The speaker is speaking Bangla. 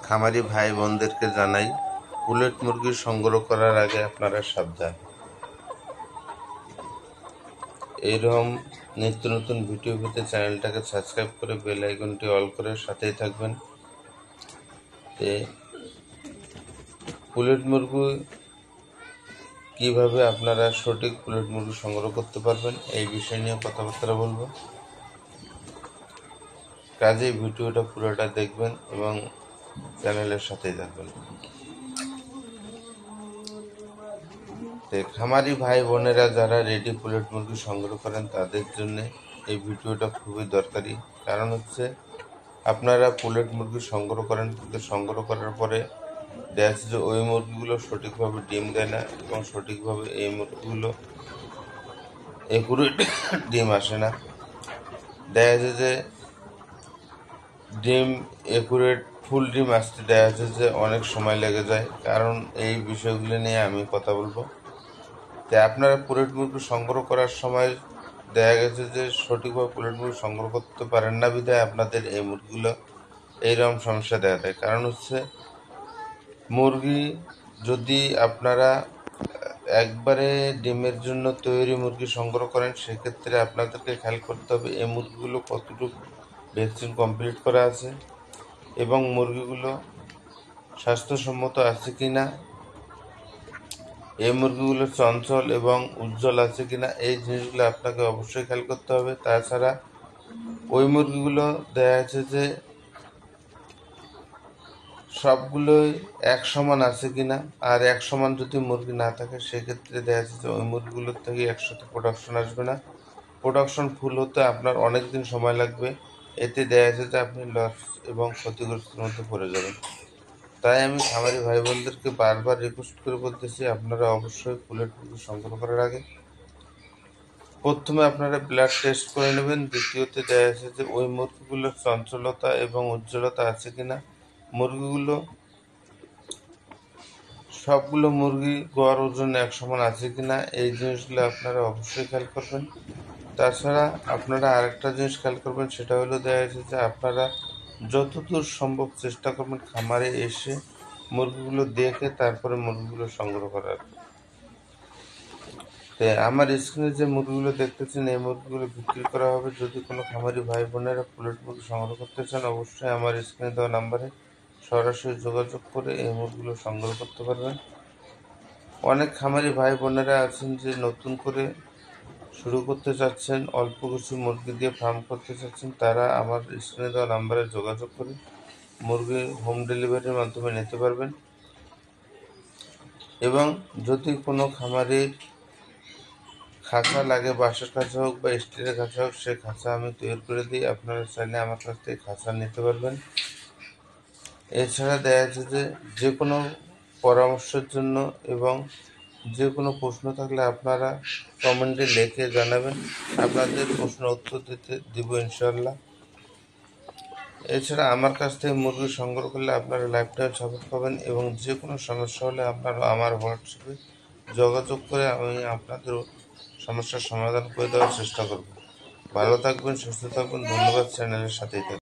খামারি ভাই বোনদেরকে জানাই, পুলেট মুরগি সংগ্রহ করার আগে আপনারা সাবধান। এইরকম নিত্য নতুন ভিডিও পেতে চ্যানেলটাকে সাবস্ক্রাইব করে বেল আইকনটি অল করে সাথেই থাকবেন। পুলেট মুরগি কিভাবে আপনারা সঠিক পুলেট মুরগি সংগ্রহ করতে পারবেন এই বিষয় নিয়ে কথাবার্তা বলবো। কাজেই ভিডিওটা পুরোটা দেখবেন এবং চ্যানেলের সাথেই থাকবেন। খামারি ভাই বোনেরা যারা রেডি পুলেট মুরগি সংগ্রহ করেন তাদের জন্য এই ভিডিওটা খুবই দরকারি। কারণ হচ্ছে আপনারা পুলেট মুরগি সংগ্রহ করেন, কিন্তু সংগ্রহ করার পরে দেখা যাচ্ছে যে ওই মুরগিগুলো সঠিকভাবে ডিম দেয় না এবং সঠিকভাবে এই মুরগিগুলো একুরেট ডিম আসে না। দেখা যাচ্ছে যে ডিম একুরেট ফুল ডিম আসতে দেখা যাচ্ছে যে অনেক সময় লেগে যায়। কারণ এই বিষয়গুলো নিয়ে আমি কথা বলবো। তাই আপনারা পুলেট মুরগি সংগ্রহ করার সময় দেখা গেছে যে সঠিকভাবে পুলেট মুরগি সংগ্রহ করতে পারেন না বিধায় আপনাদের এই মুরগিগুলো এইরকম সমস্যা দেখা দেয়। কারণ হচ্ছে মুরগি যদি আপনারা একবারে ডিমের জন্য তৈরি মুরগি সংগ্রহ করেন, সেক্ষেত্রে আপনাদেরকে খেয়াল করতে হবে এই মুরগিগুলো কতটুকু ভ্যাকসিন কমপ্লিট করা আছে এবং মুরগিগুলো স্বাস্থ্যসম্মত আছে কিনা, এই মুরগিগুলো চঞ্চল এবং উজ্জ্বল আছে কিনা, এই জিনিসগুলো আপনাকে অবশ্যই খেয়াল করতে হবে। তাছাড়া ওই মুরগিগুলো দেখা যাচ্ছে যে সবগুলোই এক সমান আছে কিনা, আর এক সমান যদি মুরগি না থাকে সেক্ষেত্রে দেখা যাচ্ছে যে ওই মুরগিগুলোর থেকে একসাথে প্রোডাকশন আসবে না। প্রোডাকশন ফুল হতে আপনার অনেক দিন সময় লাগবে। এতে দেখা যাচ্ছে যে আপনি লস এবং ক্ষতিগ্রস্তের মধ্যে পড়ে যাবেন। তাই আমি খামারি ভাই বোনদেরকে বারবার রিকোয়েস্ট করে বলতেছি, আপনারা অবশ্যই পুলেট মুরগি সংগ্রহ করার আগে প্রথমে আপনারা ব্লাড টেস্ট করে নেবেন। দ্বিতীয়তে দেখা যাচ্ছে যে ওই মুরগিগুলোর চঞ্চলতা এবং উজ্জ্বলতা আছে কিনা, মুরগিগুলো সবগুলো মুরগি গড় ওজন এক সমান আছে কিনা, এই জিনিসগুলো আপনারা অবশ্যই খেয়াল করবেন। তাছাড়া আপনারা আরেকটা জিনিস খেয়াল করবেন, সেটা হলো দেখা যাচ্ছে যে আপনারা যতদূর সম্ভব চেষ্টা করবেন খামারে এসে মুরগিগুলো দেখে তারপরে মুরগিগুলো সংগ্রহ করার। আমার স্ক্রিনে যে মুরগিগুলো দেখতেছেন এই মুরগিগুলো বিক্রি করা হবে। যদি কোনো খামারি ভাই বোনেরা পুলেট মুরগি সংগ্রহ করতে চান, অবশ্যই আমার স্ক্রিনে দেওয়া নাম্বারে সরাসরি যোগাযোগ করে এই মুরগিগুলো সংগ্রহ করতে পারবেন। অনেক খামারি ভাই বোনেরা আছেন যে নতুন করে শুরু করতে চাচ্ছেন, অল্প কিছু মুরগি দিয়ে ফার্ম করতে চাচ্ছেন, তারা আমার স্ক্রিনে দেওয়া নাম্বারে যোগাযোগ করে মুরগি হোম ডেলিভারির মাধ্যমে নিতে পারবেন। এবং যদি কোনো খামারির খাঁচা লাগে, বাঁশের খাঁচা হোক বা স্টিলের খাঁচা হোক, সে খাঁচা আমি তৈরি করে দিই। আপনারা চাইলে আমার কাছ থেকে খাঁচা নিতে পারবেন। এছাড়া দেখা যাচ্ছে যে যে কোনো পরামর্শের জন্য এবং যে কোনো প্রশ্ন থাকলে আপনারা কমেন্টে লিখে জানাবেন, আপনাদের প্রশ্ন উত্তর দিব ইনশাল্লাহ। এছাড়া আমার কাছ থেকে মুরগি সংগ্রহ করলে আপনারা লাইফ টাইম সাপোর্ট পাবেন এবং যে কোনো সমস্যা হলে আপনারা আমার হোয়াটসঅ্যাপে যোগাযোগ করে আমি আপনাদের সমস্যার সমাধান করে দেওয়ার চেষ্টা করব। ভালো থাকবেন, সুস্থ থাকবেন। ধন্যবাদ। চ্যানেলের সাথেই থাকবেন।